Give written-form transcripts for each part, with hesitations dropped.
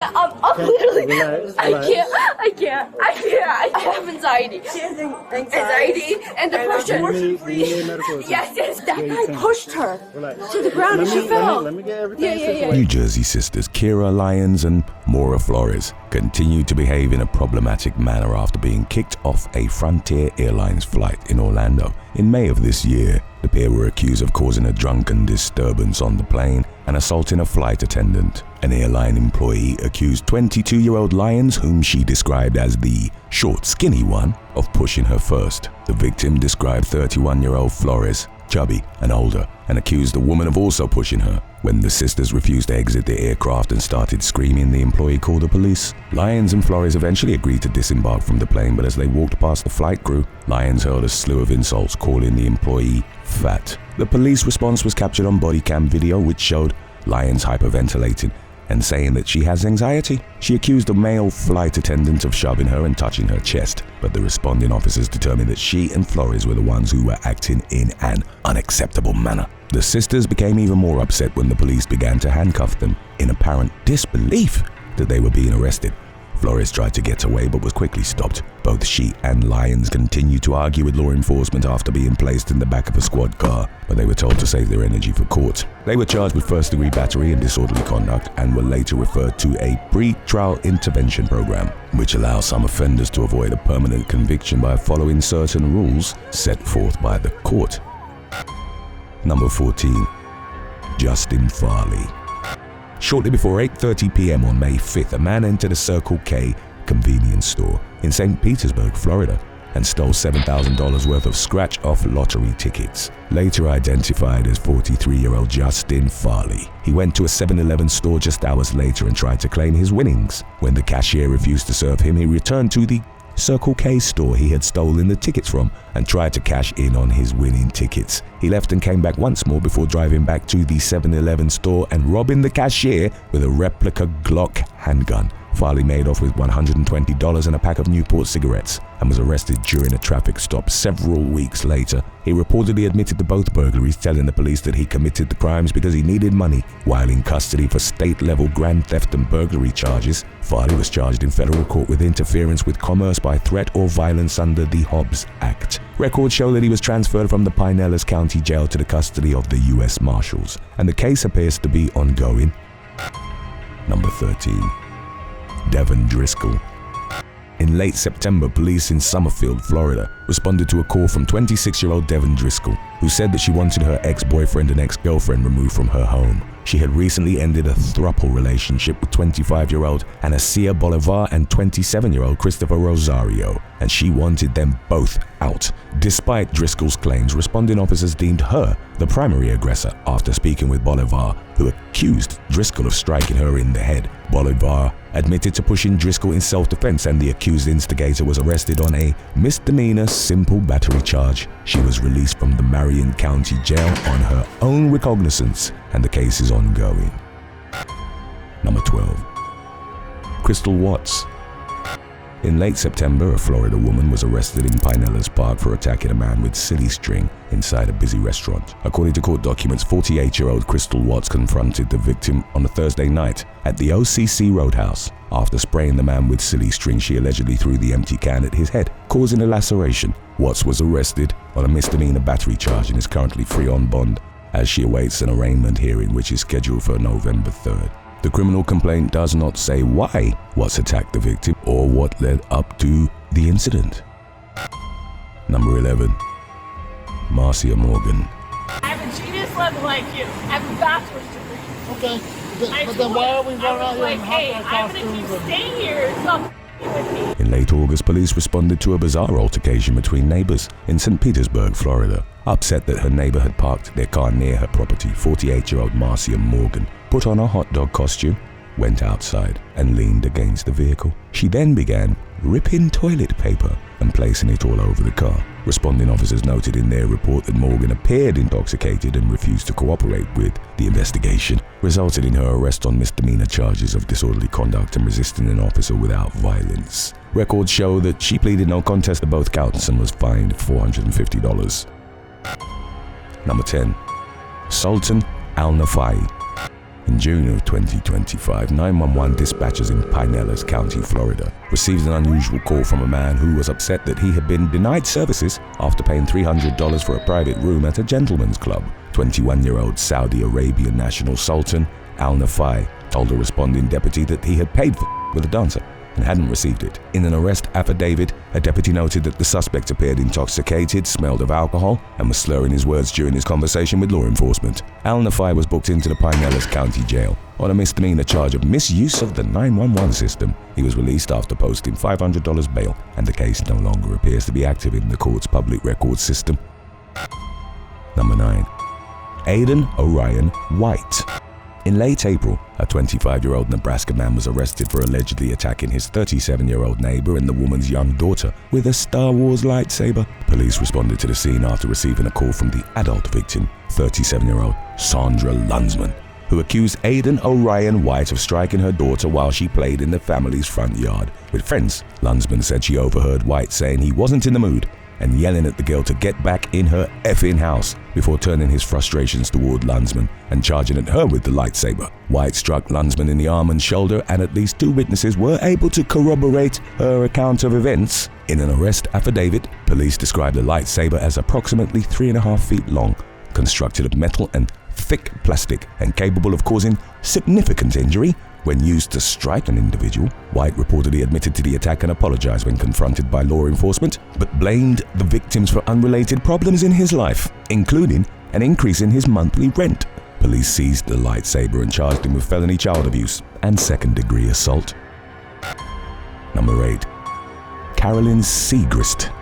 I'm literally, relax. I can't. I have anxiety. She has anxiety And depression. Do you need medical attention? Yes. That guy pushed her Relax. to the ground and she fell. Let me get everything Yeah. situated. New Jersey sisters Kiera Lyons and Maura Flores continued to behave in a problematic manner after being kicked off a Frontier Airlines flight in Orlando. In May of this year, the pair were accused of causing a drunken disturbance on the plane and assaulting a flight attendant. An airline employee accused 22-year-old Lyons, whom she described as the short, skinny one, of pushing her first. The victim described 31-year-old Flores, chubby and older, and accused the woman of also pushing her. When the sisters refused to exit the aircraft and started screaming, the employee called the police. Lyons and Flores eventually agreed to disembark from the plane, but as they walked past the flight crew, Lyons hurled a slew of insults, calling the employee fat. The police response was captured on body cam video, which showed Lyons hyperventilating and saying that she has anxiety. She accused a male flight attendant of shoving her and touching her chest, but the responding officers determined that she and Flores were the ones who were acting in an unacceptable manner. The sisters became even more upset when the police began to handcuff them in apparent disbelief that they were being arrested. Flores tried to get away but was quickly stopped. Both she and Lyons continued to argue with law enforcement after being placed in the back of a squad car, but they were told to save their energy for court. They were charged with first-degree battery and disorderly conduct and were later referred to a pre-trial intervention program, which allows some offenders to avoid a permanent conviction by following certain rules set forth by the court. Number 14. Justin Farley. Shortly before 8:30 p.m. on May 5th, a man entered a Circle K convenience store in St. Petersburg, Florida, and stole $7,000 worth of scratch-off lottery tickets. Later identified as 43-year-old Justin Farley, he went to a 7-Eleven store just hours later and tried to claim his winnings. When the cashier refused to serve him, he returned to the Circle K store he had stolen the tickets from and tried to cash in on his winning tickets. He left and came back once more before driving back to the 7-Eleven store and robbing the cashier with a replica Glock handgun. Farley made off with $120 and a pack of Newport cigarettes and was arrested during a traffic stop several weeks later. He reportedly admitted to both burglaries, telling the police that he committed the crimes because he needed money. While in custody for state-level grand theft and burglary charges, Farley was charged in federal court with interference with commerce by threat or violence under the Hobbs Act. Records show that he was transferred from the Pinellas County Jail to the custody of the U.S. Marshals, and the case appears to be ongoing. Number 13. Devon Driscoll. In late September, police in Summerfield, Florida, responded to a call from 26-year-old Devon Driscoll, who said that she wanted her ex-boyfriend and ex-girlfriend removed from her home. She had recently ended a throuple relationship with 25-year-old Anacia Bolivar and 27-year-old Christopher Rosario, and she wanted them both out. Despite Driscoll's claims, responding officers deemed her the primary aggressor after speaking with Bolivar, who accused Driscoll of striking her in the head. Bolivar admitted to pushing Driscoll in self-defense, and the accused instigator was arrested on a misdemeanor simple battery charge. She was released from the Marion County Jail on her own recognizance, and the case is ongoing. Number 12. Krystl Watts. In late September, a Florida woman was arrested in Pinellas Park for attacking a man with silly string inside a busy restaurant. According to court documents, 48-year-old Krystl Watts confronted the victim on a Thursday night at the OCC Roadhouse. After spraying the man with silly string, she allegedly threw the empty can at his head, causing a laceration. Watts was arrested on a misdemeanor battery charge and is currently free on bond as she awaits an arraignment hearing, which is scheduled for November 3rd. The criminal complaint does not say why Watts attacked the victim or what led up to the incident. Number 11. Marcia Morgan. I have a genius level IQ. I have a bachelor's degree. Okay, but then why are we running out here in hot I'm gonna keep staying here. Stop with me. In late August, police responded to a bizarre altercation between neighbors in St. Petersburg, Florida. Upset that her neighbor had parked their car near her property, 48-year-old Marcia Morgan put on a hot dog costume, went outside, and leaned against the vehicle. She then began ripping toilet paper and placing it all over the car. Responding officers noted in their report that Morgan appeared intoxicated and refused to cooperate with the investigation, resulted in her arrest on misdemeanor charges of disorderly conduct and resisting an officer without violence. Records show that she pleaded no contest to both counts and was fined $450. Number 10. Sultan Alnofaie. In In June of 2025, 911 dispatchers in Pinellas County, Florida, received an unusual call from a man who was upset that he had been denied services after paying $300 for a private room at a gentleman's club. 21-year-old Saudi Arabian national Sultan Alnofaie told a responding deputy that he had paid with a dancer and hadn't received it. In an arrest affidavit, a deputy noted that the suspect appeared intoxicated, smelled of alcohol, and was slurring his words during his conversation with law enforcement. Alnofaie was booked into the Pinellas County Jail on a misdemeanor charge of misuse of the 911 system. He was released after posting $500 bail, and the case no longer appears to be active in the court's public records system. Number 9. Aidan Orion White. In late April, a 25-year-old Nebraska man was arrested for allegedly attacking his 37-year-old neighbor and the woman's young daughter with a Star Wars lightsaber. Police responded to the scene after receiving a call from the adult victim, 37-year-old Sandra Lunsman, who accused Aidan Orion White of striking her daughter while she played in the family's front yard with friends. Lunsman said she overheard White saying he wasn't in the mood and yelling at the girl to get back in her effing house before turning his frustrations toward Lunsman and charging at her with the lightsaber. White struck Lunsman in the arm and shoulder, and at least 2 witnesses were able to corroborate her account of events. In an arrest affidavit, police described the lightsaber as approximately 3.5 feet long, constructed of metal and thick plastic, and capable of causing significant injury when used to strike an individual. White reportedly admitted to the attack and apologized when confronted by law enforcement, but blamed the victims for unrelated problems in his life, including an increase in his monthly rent. Police seized the lightsaber and charged him with felony child abuse and second-degree assault. Number 8. Carolyn Siegrist.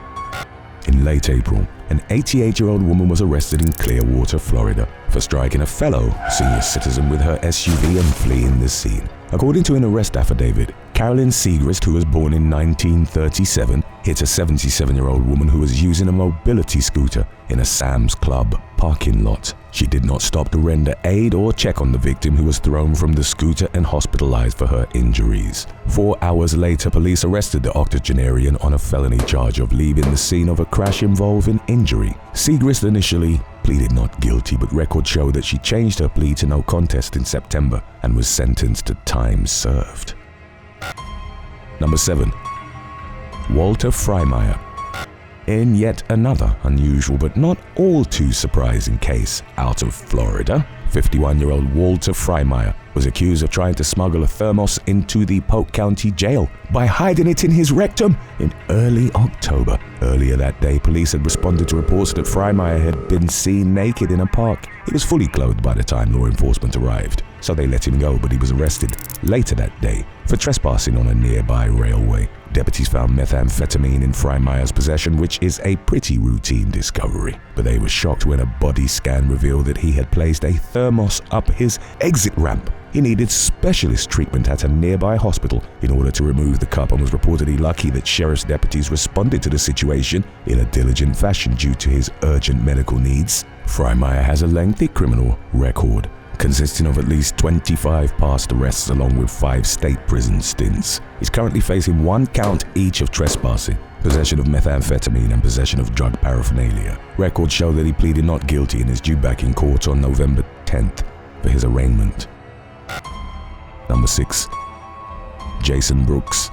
In late April, an 88-year-old woman was arrested in Clearwater, Florida, for striking a fellow senior citizen with her SUV and fleeing the scene. According to an arrest affidavit, Carolyn Siegrist, who was born in 1937, hit a 77-year-old woman who was using a mobility scooter in a Sam's Club parking lot. She did not stop to render aid or check on the victim, who was thrown from the scooter and hospitalized for her injuries. 4 hours later, police arrested the octogenarian on a felony charge of leaving the scene of a crash involving injury. Siegrist initially pleaded not guilty, but records show that she changed her plea to no contest in September and was sentenced to time served. Number 7. Walter Frymire. In yet another unusual but not all too surprising case out of Florida, 51-year-old Walter Frymire was accused of trying to smuggle a thermos into the Polk County Jail by hiding it in his rectum in early October. Earlier that day, police had responded to reports that Frymire had been seen naked in a park. He was fully clothed by the time law enforcement arrived, so they let him go, but he was arrested later that day for trespassing on a nearby railway. Deputies found methamphetamine in Frymire's possession, which is a pretty routine discovery. But they were shocked when a body scan revealed that he had placed a thermos up his exit ramp. He needed specialist treatment at a nearby hospital in order to remove the cup, and was reportedly lucky that sheriff's deputies responded to the situation in a diligent fashion due to his urgent medical needs. Frymire has a lengthy criminal record, consisting of at least 25 past arrests along with 5 state prison stints. He's currently facing 1 count each of trespassing, possession of methamphetamine, and possession of drug paraphernalia. Records show that he pleaded not guilty and is due back in court on November 10th for his arraignment. Number 6. Jason Brooks.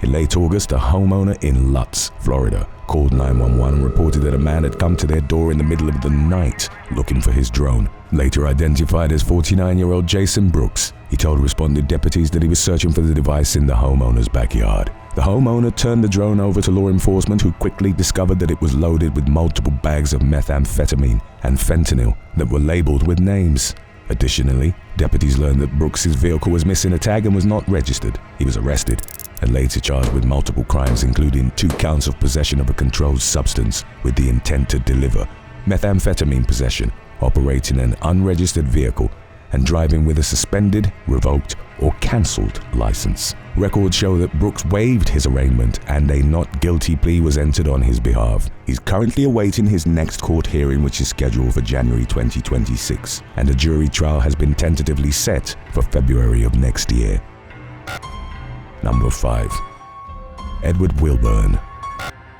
In late August, a homeowner in Lutz, Florida, called 911 and reported that a man had come to their door in the middle of the night looking for his drone. Later identified as 49-year-old Jason Brooks, he told responding deputies that he was searching for the device in the homeowner's backyard. The homeowner turned the drone over to law enforcement, who quickly discovered that it was loaded with multiple bags of methamphetamine and fentanyl that were labeled with names. Additionally, deputies learned that Brooks' vehicle was missing a tag and was not registered. He was arrested and later charged with multiple crimes, including 2 counts of possession of a controlled substance with the intent to deliver, methamphetamine possession, operating an unregistered vehicle, and driving with a suspended, revoked, or cancelled license. Records show that Brooks waived his arraignment and a not guilty plea was entered on his behalf. He's currently awaiting his next court hearing, which is scheduled for January 2026, and a jury trial has been tentatively set for February of next year. Number 5. Edward Wilburn.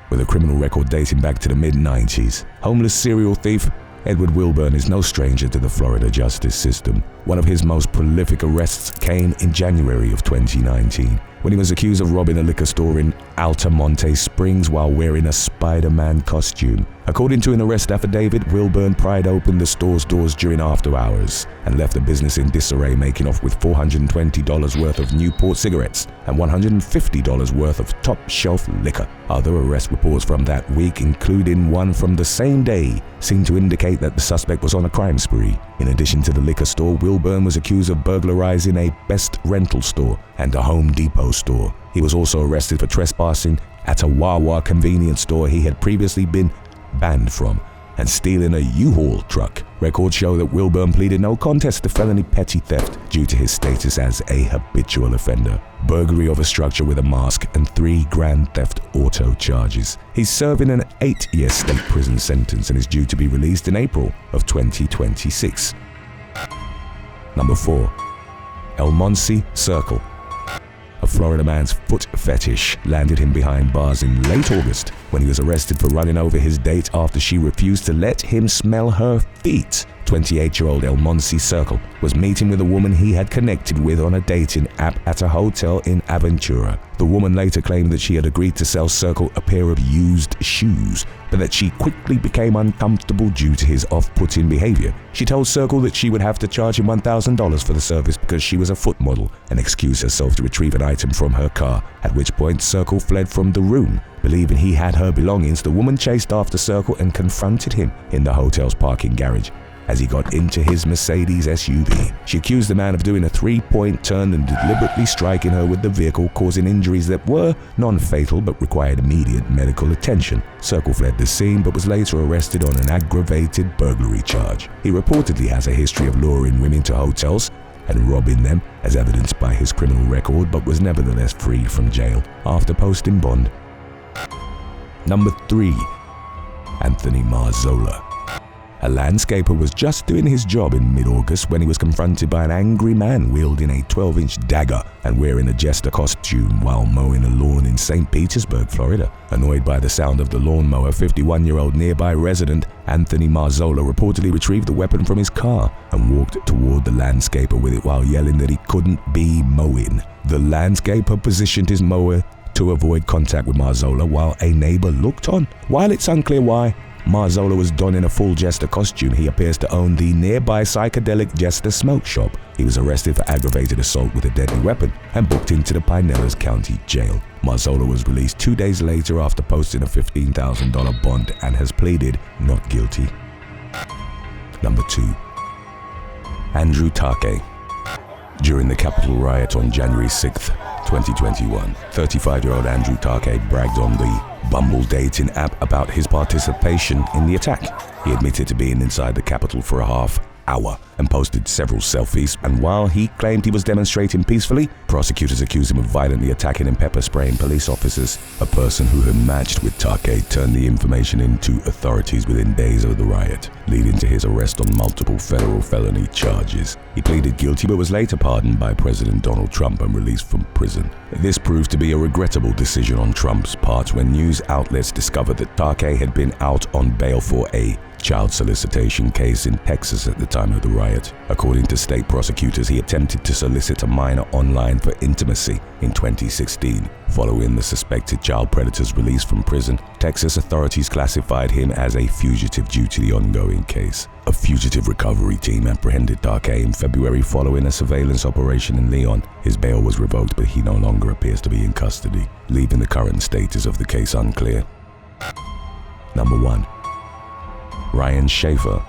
With a criminal record dating back to the mid-90s, homeless serial thief Edward Wilburn is no stranger to the Florida justice system. One of his most prolific arrests came in January of 2019, when he was accused of robbing a liquor store in Altamonte Springs while wearing a Spiderman costume. According to an arrest affidavit, Wilburn pried open the store's doors during after hours and left the business in disarray, making off with $420 worth of Newport cigarettes and $150 worth of top-shelf liquor. Other arrest reports from that week, including one from the same day, seem to indicate that the suspect was on a crime spree. In addition to the liquor store, Wilburn was accused of burglarizing a Best rental store and a Home Depot store. He was also arrested for trespassing at a Wawa convenience store he had previously been banned from, and stealing a U-Haul truck. Records show that Wilburn pleaded no contest to felony petty theft due to his status as a habitual offender, burglary of a structure with a mask, and 3 grand theft auto charges. He's serving an 8-year state prison sentence and is due to be released in April of 2026. Number 4. Elmoncy Sercle. A Florida man's foot fetish landed him behind bars in late August when he was arrested for running over his date after she refused to let him smell her feet. 28-year-old Elmoncy Sercle was meeting with a woman he had connected with on a dating app at a hotel in Aventura. The woman later claimed that she had agreed to sell Sercle a pair of used shoes, but that she quickly became uncomfortable due to his off-putting behavior. She told Sercle that she would have to charge him $1,000 for the service because she was a foot model, and excused herself to retrieve an item from her car, at which point Sercle fled from the room. Believing he had her belongings, the woman chased after Sercle and confronted him in the hotel's parking garage as he got into his Mercedes SUV. She accused the man of doing a 3-point turn and deliberately striking her with the vehicle, causing injuries that were non-fatal but required immediate medical attention. Sercle fled the scene but was later arrested on an aggravated burglary charge. He reportedly has a history of luring women to hotels and robbing them, as evidenced by his criminal record, but was nevertheless freed from jail after posting bond. Number 3. Anthony Marzola. A landscaper was just doing his job in mid-August when he was confronted by an angry man wielding a 12-inch dagger and wearing a jester costume while mowing a lawn in St. Petersburg, Florida. Annoyed by the sound of the lawnmower, 51-year-old nearby resident Anthony Marzola reportedly retrieved the weapon from his car and walked toward the landscaper with it while yelling that he couldn't be mowing. The landscaper positioned his mower to avoid contact with Marzola while a neighbor looked on. While it's unclear why Marzola was donning a full jester costume, he appears to own the nearby psychedelic Jester Smoke Shop. He was arrested for aggravated assault with a deadly weapon and booked into the Pinellas County Jail. Marzola was released 2 days later after posting a $15,000 bond and has pleaded not guilty. Number 2. Andrew Taake. During the Capitol riot on January 6th, 2021, 35-year-old Andrew Taake bragged on the Bumble dating app about his participation in the attack. He admitted to being inside the Capitol for a half hour and posted several selfies, and while he claimed he was demonstrating peacefully, prosecutors accused him of violently attacking and pepper spraying police officers. A person who had matched with Taake turned the information into authorities within days of the riot, leading to his arrest on multiple federal felony charges. He pleaded guilty but was later pardoned by President Donald Trump and released from prison. This proved to be a regrettable decision on Trump's part when news outlets discovered that Taake had been out on bail for a child solicitation case in Texas at the time of the riot. According to state prosecutors, he attempted to solicit a minor online for intimacy in 2016. Following the suspected child predator's release from prison, Texas authorities classified him as a fugitive due to the ongoing case. A fugitive recovery team apprehended Taake in February following a surveillance operation in Leon. His bail was revoked, but he no longer appears to be in custody, leaving the current status of the case unclear. Number 1. Ryan Schaefer.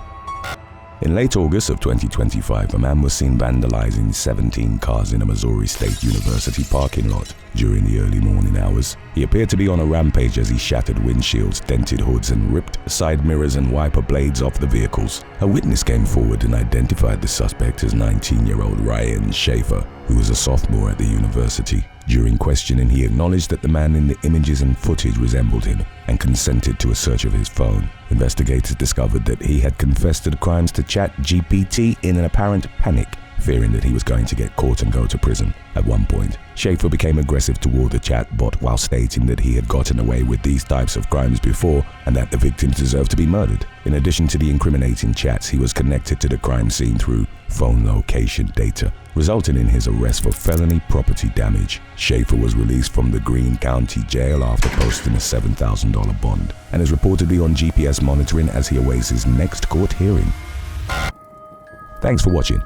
In late August of 2025, a man was seen vandalizing 17 cars in a Missouri State University parking lot during the early morning hours. He appeared to be on a rampage as he shattered windshields, dented hoods, and ripped side mirrors and wiper blades off the vehicles. A witness came forward and identified the suspect as 19-year-old Ryan Schaefer, who was a sophomore at the university. During questioning, he acknowledged that the man in the images and footage resembled him and consented to a search of his phone. Investigators discovered that he had confessed to the crimes to ChatGPT in an apparent panic fearing that he was going to get caught and go to prison. At one point, Schaefer became aggressive toward the chatbot while stating that he had gotten away with these types of crimes before and that the victims deserved to be murdered. In addition to the incriminating chats, he was connected to the crime scene through phone location data, resulting in his arrest for felony property damage. Schaefer was released from the Greene County Jail after posting a $7,000 bond and is reportedly on GPS monitoring as he awaits his next court hearing. Thanks for watching.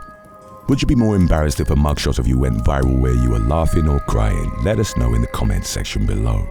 Would you be more embarrassed if a mugshot of you went viral where you were laughing or crying? Let us know in the comments section below.